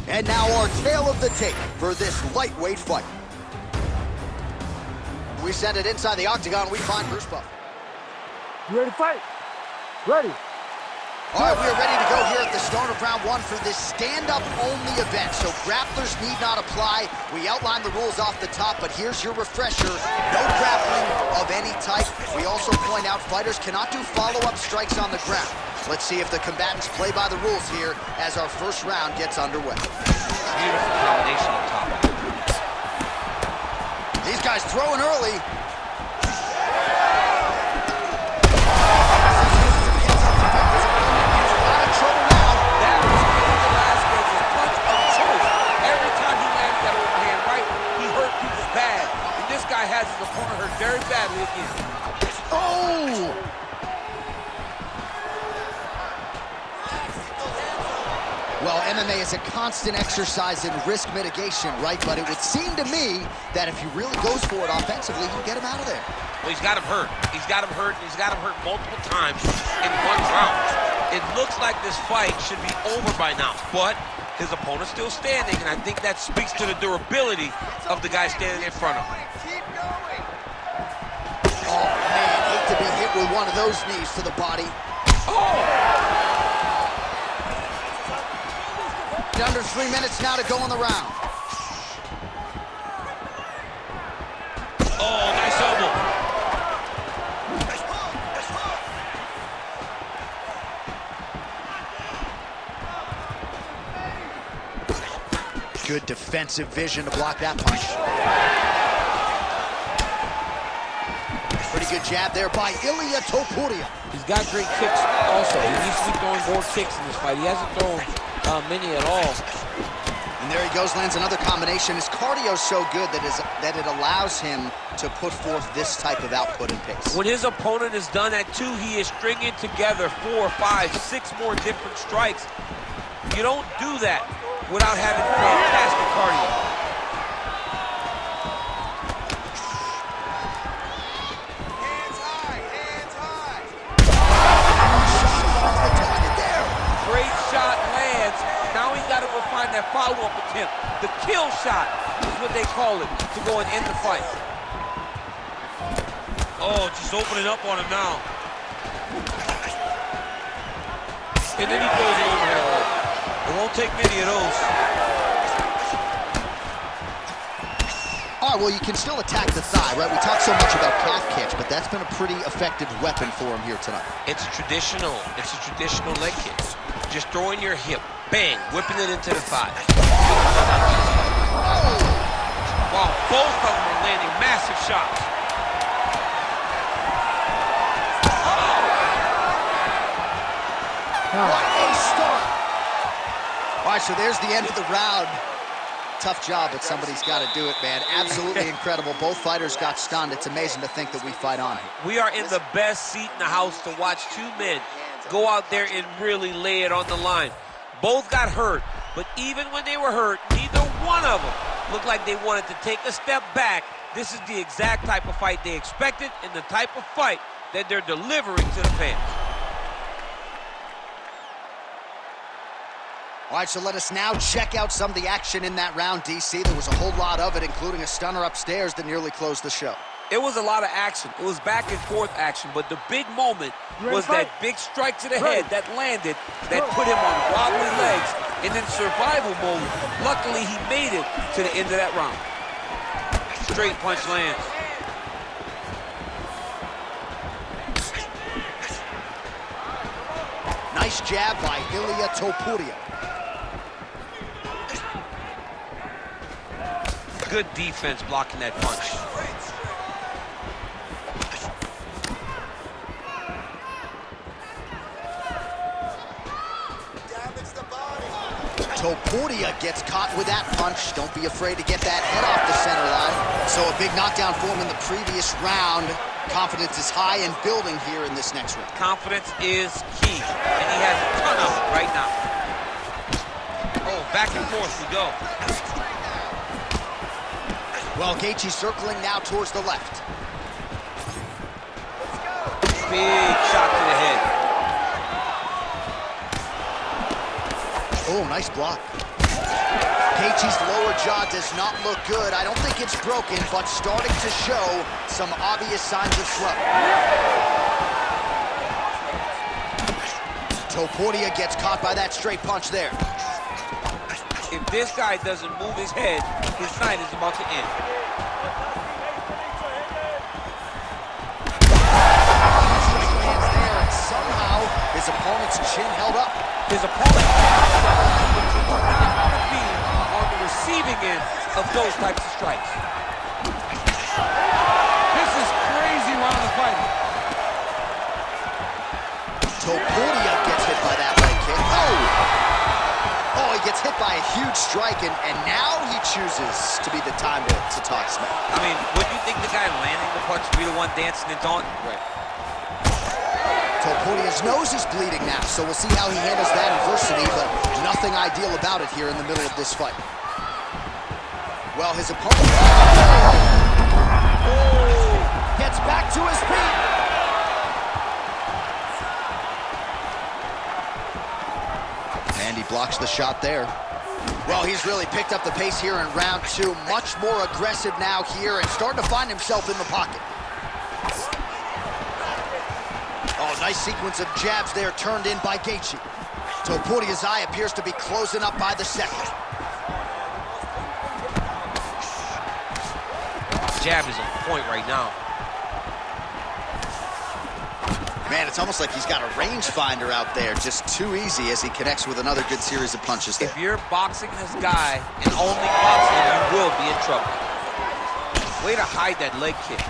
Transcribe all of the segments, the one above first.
And now our tale of the tape for this lightweight fight. We send it inside the octagon, we find Bruce Buff. You ready to fight? Ready. All right, we are ready to go here at the start of round one for this stand-up only event. So grapplers need not apply. We outlined the rules off the top, but here's your refresher. No grappling of any type. We also point out fighters cannot do follow-up strikes on the ground. Let's see if the combatants play by the rules here as our first round gets underway. Beautiful combination on top. These guys throwing early. Has his opponent hurt very badly again. Oh! Well, MMA is a constant exercise in risk mitigation, right? But it would seem to me that if he really goes for it offensively, you get him out of there. Well, he's got him hurt. He's got him hurt, and he's got him hurt multiple times in one round. It looks like this fight should be over by now, but his opponent's still standing, and I think that speaks to the durability of the guy standing in front of him. Oh, man, hate to be hit with one of those knees to the body. Oh! Under 3 minutes now to go in the round. Oh, nice elbow. Good defensive vision to block that punch. Pretty good jab there by Ilia Topuria. He's got great kicks also. He needs to be throwing more kicks in this fight. He hasn't thrown many at all. And there he goes, lands another combination. His cardio's so good that it allows him to put forth this type of output and pace. When his opponent is done at 2, he is stringing together 4, 5, 6 more different strikes. You don't do that without having fantastic cardio. That follow-up attempt, the kill shot is what they call it, to go and end the fight. Oh, just opening up on him now. And then he throws it overhead. It won't take many of those. All right, well, you can still attack the thigh, right? We talk so much about calf kicks, but that's been a pretty effective weapon for him here tonight. It's a traditional leg kick. Just throwing your hip. Bang, whipping it into the thigh. Wow, both of them are landing massive shots. What a start. All right, so there's the end of the round. Tough job, but somebody's got to do it, man. Absolutely incredible. Both fighters got stunned. It's amazing to think that we fight on. We are in the best seat in the house to watch two men go out there and really lay it on the line. Both got hurt, but even when they were hurt, neither one of them looked like they wanted to take a step back. This is the exact type of fight they expected and the type of fight that they're delivering to the fans. All right, so let us now check out some of the action in that round, DC. There was a whole lot of it, including a stunner upstairs that nearly closed the show. It was a lot of action. It was back and forth action, but the big moment was that big strike to the head that landed, that put him on wobbly legs, and in survival mode, luckily he made it to the end of that round. Straight punch lands. Nice jab by Ilia Topuria. Good defense blocking that punch. Topuria gets caught with that punch. Don't be afraid to get that head off the center line. So a big knockdown for him in the previous round. Confidence is high and building here in this next round. Confidence is key, and he has a ton of it right now. Oh, back and forth we go. Well, Gaethje circling now towards the left. Big shot to the head. Oh, nice block. Gaethje's lower jaw does not look good. I don't think it's broken, but starting to show some obvious signs of swelling. Topuria gets caught by that straight punch there. If this guy doesn't move his head, his night is about to end. Lands there, and somehow his opponent's chin held up. His opponent to be on the receiving end of those types of strikes. This is crazy round of fighting. Topuria gets hit by that leg kick. Oh, he gets hit by a huge strike, and now he chooses to be the time to talk smack. I mean, wouldn't you think the guy landing the punch would be the one dancing and taunting? Right. Topuria's nose is bleeding now, so we'll see how he handles that adversity, but nothing ideal about it here in the middle of this fight. Well, his opponent gets back to his feet. And he blocks the shot there. Well, he's really picked up the pace here in round two. Much more aggressive now here and starting to find himself in the pocket. Oh, nice sequence of jabs there turned in by Gaethje. Topuria's eye appears to be closing up by the second. Jab is on point right now. Man, it's almost like he's got a rangefinder out there, just too easy as he connects with another good series of punches there. If you're boxing this guy and only boxing him, you will be in trouble. Way to hide that leg kick.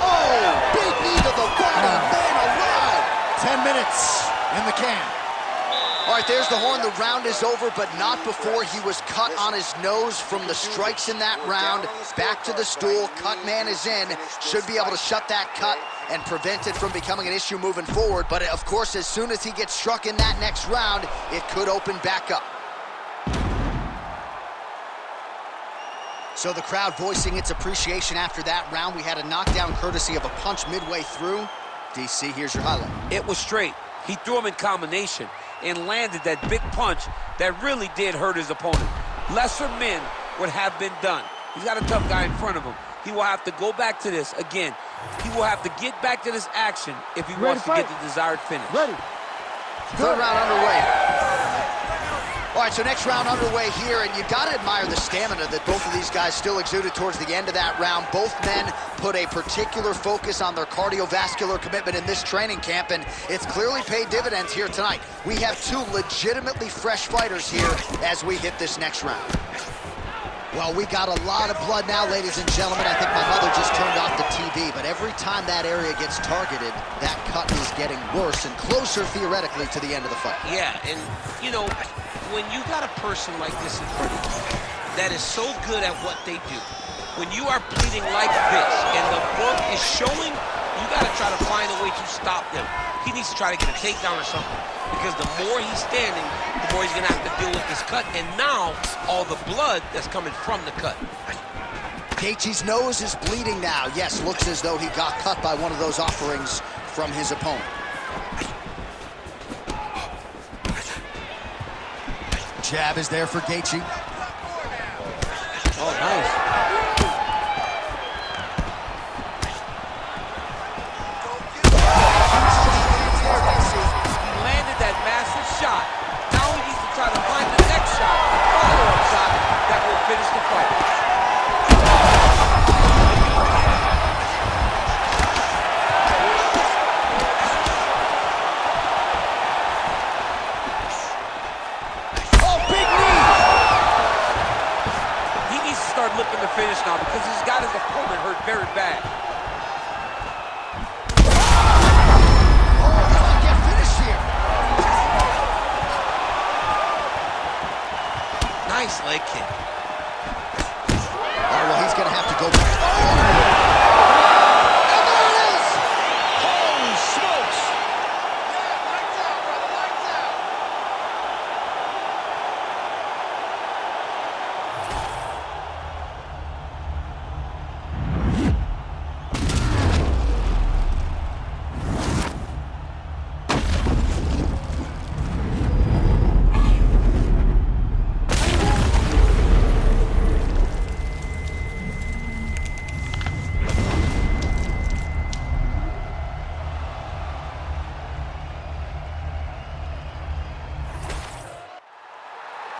Oh, big knee to the body, man alive! 10 minutes in the can. All right, there's the horn. The round is over, but not before he was cut on his nose from the strikes in that round. Back to the stool. Cut man is in. Should be able to shut that cut and prevent it from becoming an issue moving forward. But, of course, as soon as he gets struck in that next round, it could open back up. So the crowd voicing its appreciation after that round. We had a knockdown courtesy of a punch midway through. DC, here's your highlight. It was straight. He threw him in combination and landed that big punch that really did hurt his opponent. Lesser men would have been done. He's got a tough guy in front of him. He will have to go back to this again. He will have to get back to this action if he wants to get the desired finish. Ready. Third round underway. All right, so next round underway here, and you got to admire the stamina that both of these guys still exuded towards the end of that round. Both men put a particular focus on their cardiovascular commitment in this training camp, and it's clearly paid dividends here tonight. We have two legitimately fresh fighters here as we hit this next round. Well, we got a lot of blood now, ladies and gentlemen. I think my mother just turned off the TV, but every time that area gets targeted, that cut is getting worse and closer, theoretically, to the end of the fight. Yeah, and, you know, when you got a person like this in front of you that is so good at what they do, when you are bleeding like this and the blood is showing, you got to try to find a way to stop them. He needs to try to get a takedown or something, because the more he's standing, the more he's going to have to deal with this cut, and now all the blood that's coming from the cut. Gaethje's nose is bleeding now. Yes, looks as though he got cut by one of those offerings from his opponent. Jab is there for Gaethje. Oh, nice. He landed that massive shot. Now he needs to try to find the next shot, a follow-up shot that will finish the fight. Looking to finish now because he's got his opponent hurt very bad. Oh, he might get finished here. Nice leg kick. All right, well, he's going to have to go back.